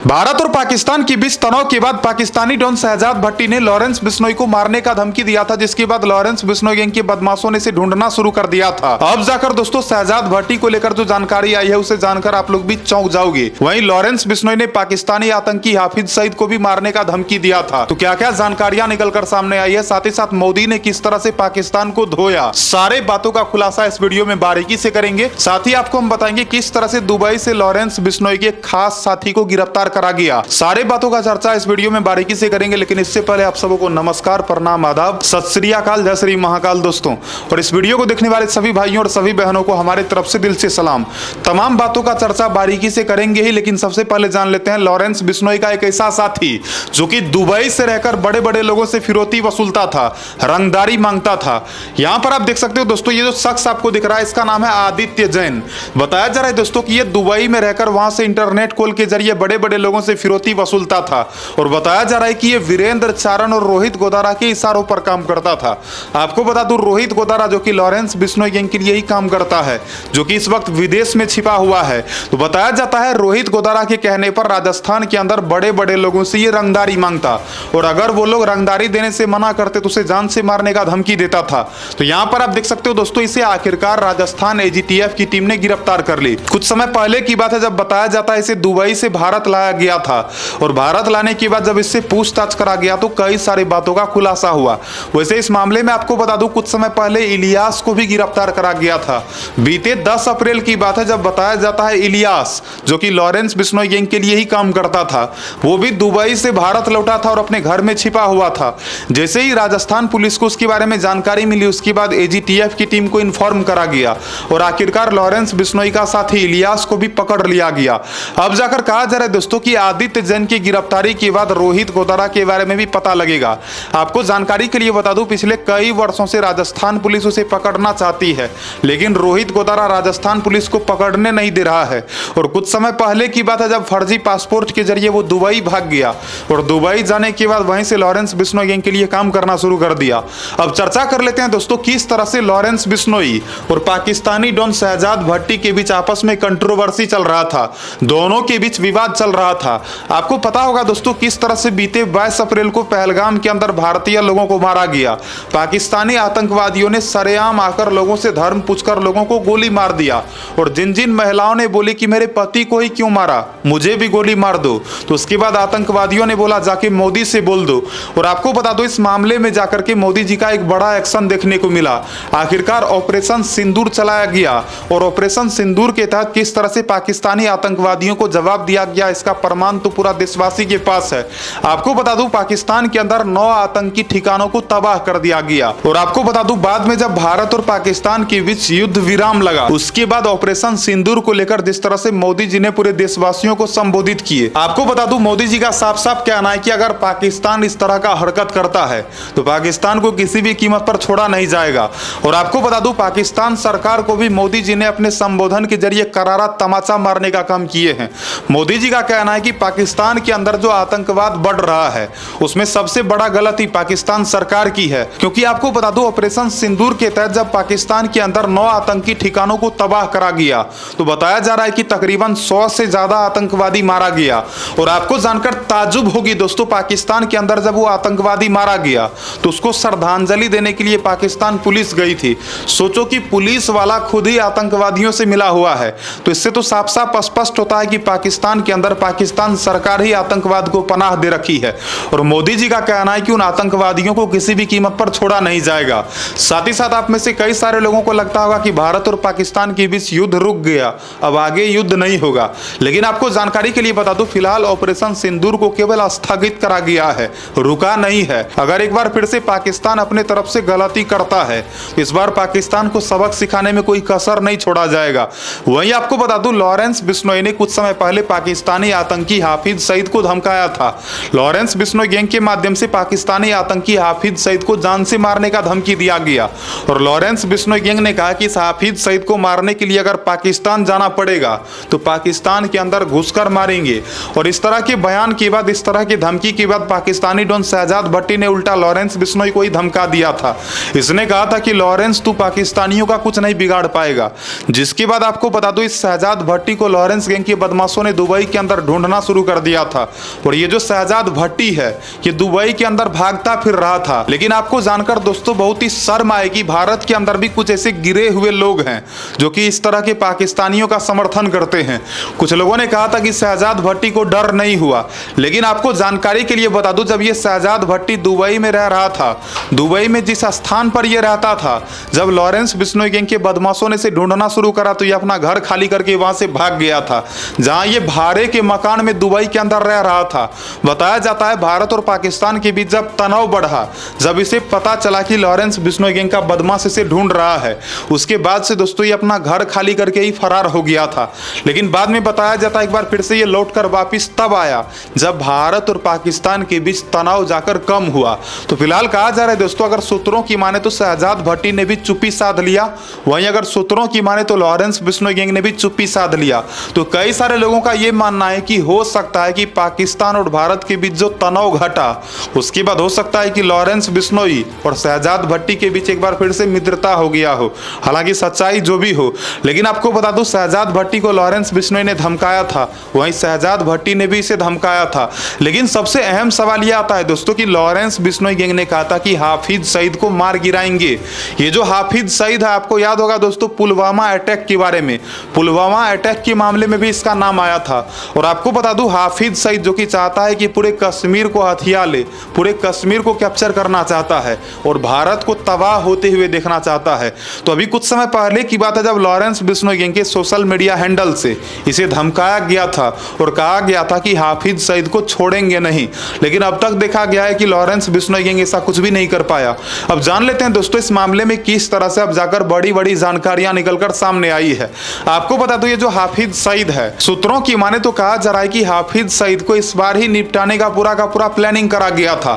भारत और पाकिस्तान के बीच तनाव के बाद पाकिस्तानी डॉन शहजाद भट्टी ने लॉरेंस बिश्नोई को मारने का धमकी दिया था, जिसके बाद लॉरेंस बिश्नोई गैंग के बदमाशों ने इसे ढूंढना शुरू कर दिया था। अब जाकर दोस्तों शहजाद भट्टी को लेकर जो जानकारी आई है उसे जानकर आप लोग भी चौंक जाओगे। वहीं लॉरेंस बिश्नोई ने पाकिस्तानी आतंकी हाफिज सईद को भी मारने का धमकी दिया था। तो क्या क्या जानकारियां निकलकर सामने आई है, साथ ही साथ मोदी ने किस तरह से पाकिस्तान को धोया, सारे बातों का खुलासा इस वीडियो में बारीकी से करेंगे। साथ ही आपको हम बताएंगे किस तरह से दुबई से लॉरेंस बिश्नोई के खास साथी को गिरफ्तार करा गया। सारे बातों का चर्चा इस वीडियो में बारीकी से करेंगे, लेकिन इससे पहले आप सबको नमस्कार, प्रणाम, आदाब, सत श्री अकाल, जय श्री महाकाल दोस्तों। और इस वीडियो को देखने वाले सभी भाइयों और सभी बहनों को हमारे तरफ से दिल से सलाम। तमाम बातों का चर्चा बारीकी से करेंगे ही, लेकिन सबसे पहले जान लेते हैं लॉरेंस बिश्नोई का एक ऐसा साथी जो कि दुबई से रहकर बड़े बड़े लोगों से फिरौती वसूलता था, रंगदारी मांगता था। यहां पर आप देख सकते हो दोस्तों, ये जो शख्स आपको दिख रहा है इसका नाम है आदित्य जैन। बताया जा रहा है दोस्तों कि ये दुबई में रहकर वहां से इंटरनेट कॉल के जरिए बड़े बड़े लोगों से फिरौती वसूलता था। और बताया जा रहा है कि ये वीरेंद्र चारण और रोहित गोदारा के इशारों पर काम करता था। आपको बता दूं, रोहित गोदारा जो कि लॉरेंस बिश्नोई गैंग के लिए ही काम करता है, जो कि इस वक्त विदेश में छिपा हुआ है। तो बताया जाता है रोहित गोदारा के कहने पर राजस्थान के अंदर बड़े बड़े लोगों से ये रंगदारी मांगता, और अगर वो लोग रंगदारी देने से मना करते तो उसे जान से मारने का धमकी देता था। तो यहां पर आप देख सकते हो दोस्तों, इसे आखिरकार राजस्थान एजीटीएफ की टीम ने गिरफ्तार कर ली। कुछ समय पहले की बात है जब बताया जाता है इसे दुबई से भारत लाया गया था, और भारत लाने के बाद जब इससे पूछताछ करा गया तो कई सारी बातों का खुलासा हुआ। वैसे इस मामले में आपको बता दूं, कुछ समय पहले इलियास को भी गिरफ्तार करा गया था। बीते 10 अप्रैल की बात है जब बताया जाता है इलियास जो कि लॉरेंस बिश्नोई गैंग के लिए ही काम करता था, वो भी दुबई से भारत लौटा था और अपने घर में छिपा हुआ था। जैसे ही राजस्थान पुलिस को उसके बारे में जानकारी मिली, उसके बाद एजीटीएफ की टीम को इन्फॉर्म करा गया और आखिरकार लॉरेंस बिश्नोई का साथी इलियास को भी पकड़ लिया गया। अब जाकर कहा जा रहा है दोस्तों कि आदित्य जैन की गिरफ्तारी के बाद रोहित गोदारा के बारे में भी पता लगेगा। आपको जानकारी के लिए बता दूं, पिछले कई वर्षों से राजस्थान पुलिस उसे पकड़ना चाहती है, लेकिन रोहित गोदारा राजस्थान पुलिस को पकड़ने नहीं दे रहा है। और कुछ समय पहले की बात है जब फर्जी पासपोर्ट के जरिए वो दुबई भाग गया, और दुबई जाने के बाद वहीं से लॉरेंस बिश्नोई गैंग के लिए काम करना शुरू कर दिया। अब चर्चा कर लेते हैं दोस्तों किस तरह से लॉरेंस बिश्नोई और पाकिस्तानी डॉन शहजाद भट्टी के बीच आपस में कंट्रोवर्सी चल रहा था, दोनों के बीच विवाद चल रहा था। आपको पता होगा दोस्तों किस तरह से बीते 22 अप्रैल को पहलगाम के अंदर भारतीय लोगों को मारा गया। पाकिस्तानी आतंकवादियों ने सरेआम आकर लोगों से धर्म पूछकर लोगों को गोली मार दिया, और जिन जिन महिलाओं ने बोली कि मेरे पति को ही क्यों मारा, मुझे भी गोली मार दो, तो उसके बाद आतंकवादियों ने बोला जाके मोदी से बोल दो। और आपको बता दो, इस मामले में जाकर के मोदी जी का एक बड़ा एक्शन देखने को मिला। आखिरकार ऑपरेशन सिंदूर चलाया गया, और ऑपरेशन सिंदूर के तहत किस तरह से पाकिस्तानी आतंकवादियों को जवाब दिया गया, इसका प्रमाण तो पूरा देशवासी के पास है। आपको बता दूं, पाकिस्तान के अंदर 9 आतंकी ठिकानों को तबाह कर दिया गया। और आपको बता दूं, बाद में जब भारत और पाकिस्तान के बीच युद्ध विराम लगा, उसके बाद ऑपरेशन सिंदूर को लेकर जिस तरह से मोदी जी ने पूरे देशवासियों को संबोधित किए। आपको बता दूं, मोदी जी का साफ साफ कहना है कि अगर पाकिस्तान इस तरह का हरकत करता है तो पाकिस्तान को किसी भी कीमत पर छोड़ा नहीं जाएगा। और आपको बता दूं, पाकिस्तान सरकार को भी मोदी जी ने अपने संबोधन के जरिए करारा तमाचा मारने का काम किए हैं। मोदी जी का कहना है कि पाकिस्तान के अंदर जो आतंकवाद बढ़ रहा है उसमें सबसे बड़ा गलती पाकिस्तान सरकार की है, क्योंकि आपको बता दूं, ऑपरेशन सिंदूर के तहत जब पाकिस्तान के अंदर 9 आतंकी ठिकानों को तबाह करा गया तो बताया जा रहा है कि तकरीबन 100 से ज्यादा आतंकवादी मारा गया। और आपको जानकर ताजुब होगी दोस्तों, पाकिस्तान के अंदर जब वो आतंकवादी मारा गया तो उसको श्रद्धांजलि देने के लिए पाकिस्तान पुलिस गई थी। सोचो कि पुलिस वाला खुद ही आतंकवादियों से मिला हुआ है, तो इससे तो साफ साफ स्पष्ट होता है कि पाकिस्तान के अंदर पाकिस्तान सरकार ही आतंकवाद को पनाह दे रखी है। और मोदी जी का कहना है कि उन आतंकवादियों को किसी भी कीमत पर छोड़ा नहीं जाएगा। साथ ही साथ आप में से कई सारे लोगों को लगता होगा कि भारत और पाकिस्तान के बीच युद्ध रुक गया, अब आगे युद्ध नहीं होगा, लेकिन आपको जानकारी के लिए बता दूं, फिलहाल ऑपरेशन सिंदूर को केवल स्थगित करा गया है, रुका नहीं है। अगर एक बार फिर से पाकिस्तान अपने तरफ से गलती करता है तो इस बार पाकिस्तान को सबक सिखाने में कोई कसर नहीं छोड़ा जाएगा। वहीं आपको बता दूं, लॉरेंस बिश्नोई ने कुछ समय पहले पाकिस्तानी आतंकी हाफिज सईद को धमकाया था। लॉरेंस बिश्नोई गैंग के माध्यम से पाकिस्तानी आतंकी हाफिज सईद को जान से मारने का धमकी दिया गया, और लॉरेंस बिश्नोई गैंग ने कहा कि इस हाफिज सईद को मारने के लिए अगर पाकिस्तान जाना पड़ेगा तो पाकिस्तान के अंदर घुसकर मारेंगे। और इस तरह के बयान के बाद, इस तरह की धमकी के बाद पाकिस्तानी डॉन शहजाद भट्टी ने उल्टा लॉरेंस बिश्नोई को ही धमका दिया था। इसने कहा था कि लॉरेंस तू पाकिस्तानियों का कुछ नहीं बिगाड़ पाएगा। जिसके बाद आपको बता दो, इस शहजाद भट्टी को लॉरेंस गैंग के बदमाशों ने दुबई के अंदर ढूंढना शुरू कर दिया था। और ये जो शहजाद भट्टी है ये दुबई के अंदर भागता फिर रहा था। लेकिन आपको जानकर दोस्तों बहुत ही शर्म आएगी, भारत के अंदर भी कुछ ऐसे गिरे हुए लोग हैं जो कि इस तरह के पाकिस्तानियों का समर्थन करते हैं। कुछ लोगों ने कहा था कि शहजाद भट्टी को डर नहीं हुआ, लेकिन आपको जानकारी के लिए बता दूं, जब ये शहजाद भट्टी दुबई में रह रहा था, दुबई में जिस स्थान पर ये रहता था, जब लॉरेंस बिश्नोई गैंग के बदमाशों ने इसे ढूंढना शुरू करा तो ये अपना घर खाली करके वहां से भाग गया था, जहां ये भाड़े के मकान में दुबई के अंदर रह रहा था। बताया जाता है भारत और पाकिस्तान के बीच जब तनाव बढ़ा, जब इसे पता चला कि लॉरेंस बिश्नोई गैंग का बदमाश इसे ढूंढ रहा है, उसके बाद से दोस्तों ये अपना घर खाली करके ही फरार हो गया था। लेकिन बाद में बताया जाता है एक बार फिर से ये लौटकर वापस तब आया जब भारत और पाकिस्तान के बीच तनाव जाकर कम हुआ। तो फिलहाल कहा जा रहा है दोस्तों, अगर सूत्रों की माने तो शहजाद भट्टी ने भी चुप्पी साध लिया, वहीं अगर सूत्रों की माने तो लॉरेंस बिश्नोई गैंग ने भी चुप्पी साध लिया। तो कई सारे लोगों का यह मानना है कि हो सकता है कि पाकिस्तान और भारत के बीच जो तनाव घटा उसके बाद हो सकता है कि लॉरेंस बिश्नोई और शहजाद भट्टी के बीच एक बार फिर से मित्रता हो गया हो। हालांकि सच्चाई जो भी हो, लेकिन आपको बता दूं शहजाद भट्टी को लॉरेंस बिश्नोई ने धमकाया था, वहीं शहजाद भट्टी ने भी इसे धमकाया था। लेकिन सबसे अहम सवाल यह आता है दोस्तों कि लॉरेंस बिश्नोई गैंग ने कहा था कि हाफिज सईद को मार गिराएंगे। ये जो हाफिज सईद है, आपको याद होगा दोस्तों पुलवामा अटैक के बारे में, पुलवामा अटैक के मामले में भी इसका नाम आया था। और आपको बता दूं हाफिज सईद जो कि चाहता है कि पूरे कश्मीर को हथिया ले, पूरे कश्मीर को कैप्चर करना चाहता है और भारत को तबाह होते हुए देखना चाहता है। तो अभी कुछ समय पहले की बात है जब लॉरेंस बिश्नोई गैंग के सोशल मीडिया हैंडल से इसे धमकाया गया था और कहा गया था कि हाफिज सईद को छोड़ेंगे नहीं, लेकिन अब तक देखा गया है कि लॉरेंस बिश्नोई गैंग ऐसा कुछ भी नहीं कर पाया। अब जान लेते हैं दोस्तों इस मामले में किस तरह से अब जाकर बड़ी बड़ी जानकारियां निकलकर सामने आई है। आपको बता दो ये जो हाफिज सईद है, सूत्रों की माने तो कहा जा रहा है कि हाफिज सईद को इस बार ही निपटाने का पूरा प्लानिंग करा गया था।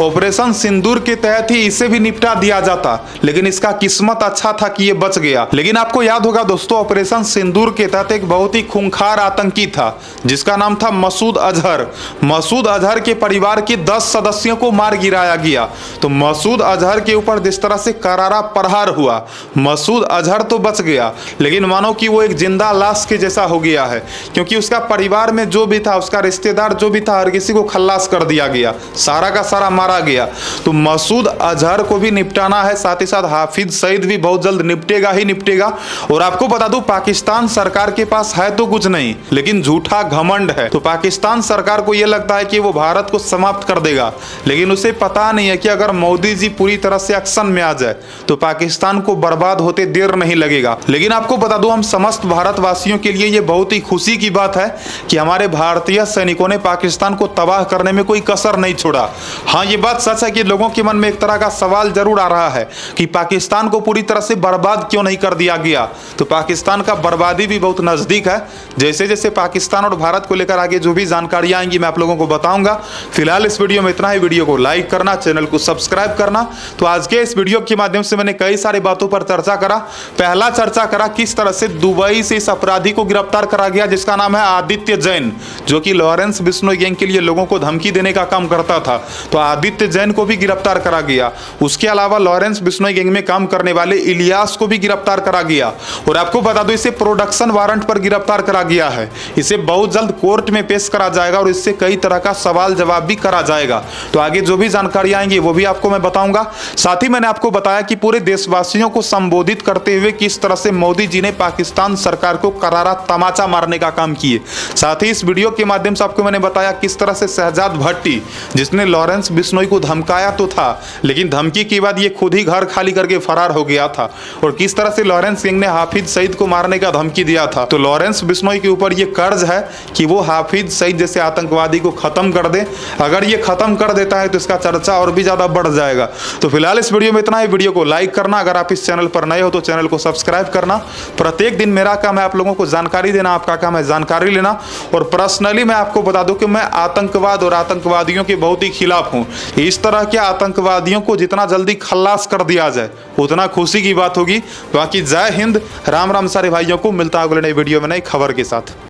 ऑपरेशन सिंदूर के तहत ही इसे भी निपटा दिया जाता, लेकिन इसका किस्मत अच्छा था कि ये बच गया। लेकिन आपको याद होगा दोस्तों ऑपरेशन सिंदूर के तहत एक बहुत ही खूंखार आतंकी था जिसका नाम था मसूद अजहर। मसूद अजहर के परिवार के 10 सदस्यों को मार गिराया गया। तो मसूद अजहर के ऊपर जिस तरह से करारा प्रहार हुआ, मसूद अजहर तो बच गया, लेकिन मानो कि वो एक जिंदा लाश के जैसा हो गया है, क्योंकि उसका परिवार में जो भी था, उसका रिश्तेदार जो भी था, हर किसी को खल्लास कर दिया गया, सारा का सारा मारा गया। तो मसूद अजहर को भी निपटाना है, साथ ही साथ हाफिज सईद भी बहुत जल्द निपटेगा ही निपटेगा। और आपको बता दूं पाकिस्तान सरकार के पास है तो कुछ नहीं, लेकिन झूठा घमंड है। तो पाकिस्तान सरकार को यह लगता है कि वो भारत को समाप्त कर देगा, लेकिन उसे पता नहीं है कि अगर मोदी जी पूरी तरह से एक्शन में आ जाए तो पाकिस्तान को बर्बाद होते देर नहीं लगेगा। लेकिन आपको बता दूं हम समस्त भारतवासियों के लिए ये बहुत ही खुशी की बात है कि हमारे भारतीय सैनिकों ने पाकिस्तान को तबाह करने में कोई कसर नहीं छोड़ा। हाँ, ये बात सच है कि लोगों के मन में एक तरह का सवाल जरूर आ रहा है कि पाकिस्तान को पूरी तरह से बर्बाद क्यों नहीं कर दिया गया। तो पाकिस्तान का बर्बादी भी बहुत नजदीक है। जैसे जैसे पाकिस्तान और भारत को लेकर आगे जो भी जानकारी आएंगी मैं आप लोगों को बताऊंगा। फिलहाल इस वीडियो में इतना ही। वीडियो को लाइक करना, चैनल को सब्सक्राइब करना। तो आज के इस वीडियो के माध्यम से मैंने कई सारी बातों पर चर्चा करा। पहला चर्चा करा किस तरह से दुबई से इस अपराधी को गिरफ्तार करा गया जिसका नाम है आदित्य जैन, जो कि लॉरेंस बिश्नोई गैंग के लिए लोगों को धमकी देने का काम करता था। तो आदित्य जैन को भी गिरफ्तार करा गया। उसके अलावा लॉरेंस बिश्नोई गैंग में काम करने वाले इलियास को भी गिरफ्तार करा गया। और आपको बता दो इसे प्रोडक्शन वारंट पर गिरफ्तार करा गया है। इसे बहुत जल्द कोर्ट में पेश करा जाएगा और इससे कई तरह का सवाल जवाब भी करा जाएगा। तो आगे जो भी जानकारी आएंगी वो भी आपको मैं बताऊंगा। साथ ही मैंने आपको बताया कि पूरे देशवासियों को संबोधित करते हुए किस तरह से मोदी जी ने पाकिस्तान सरकार को करारा तमाचा मारने का काम किए। साथ ही इस वीडियो के माध्यम से आपको मैंने बताया किस तरह से शहजाद भट्टी, जिसने लॉरेंस बिश्नोई को धमकाया तो था, लेकिन धमकी के बाद ये खुद ही घर खाली करके फरार हो गया था, और किस तरह से लॉरेंस गैंग ने हाफिज सईद को मारने का धमकी दिया था। तो लॉरेंस बिश्नोई के ऊपर ये कर्ज है कि वो हाफिज सईद जैसे आतंकवादी को खत्म कर दे। अगर ये खत्म कर देता है तो इसका चर्चा और भी ज्यादा बढ़ जाएगा। तो फिलहाल इस वीडियो में इतना ही। वीडियो को लाइक करना, अगर आप इस चैनल पर नए हो तो चैनल को सब्सक्राइब करना। प्रत्येक दिन मेरा काम है आप लोगों को जानकारी देना, आपका काम है जानकारी लेना। और पर्सनली मैं आपको बता दूं कि मैं आतंकवाद और आतंकवादियों के बहुत ही खिलाफ हूं। इस तरह के आतंकवादियों को जितना जल्दी खल्लास कर दिया जाए उतना खुशी की बात होगी। बाकी जय हिंद, राम राम सारे भाइयों को। मिलता है अगले नई वीडियो में नई खबर के साथ।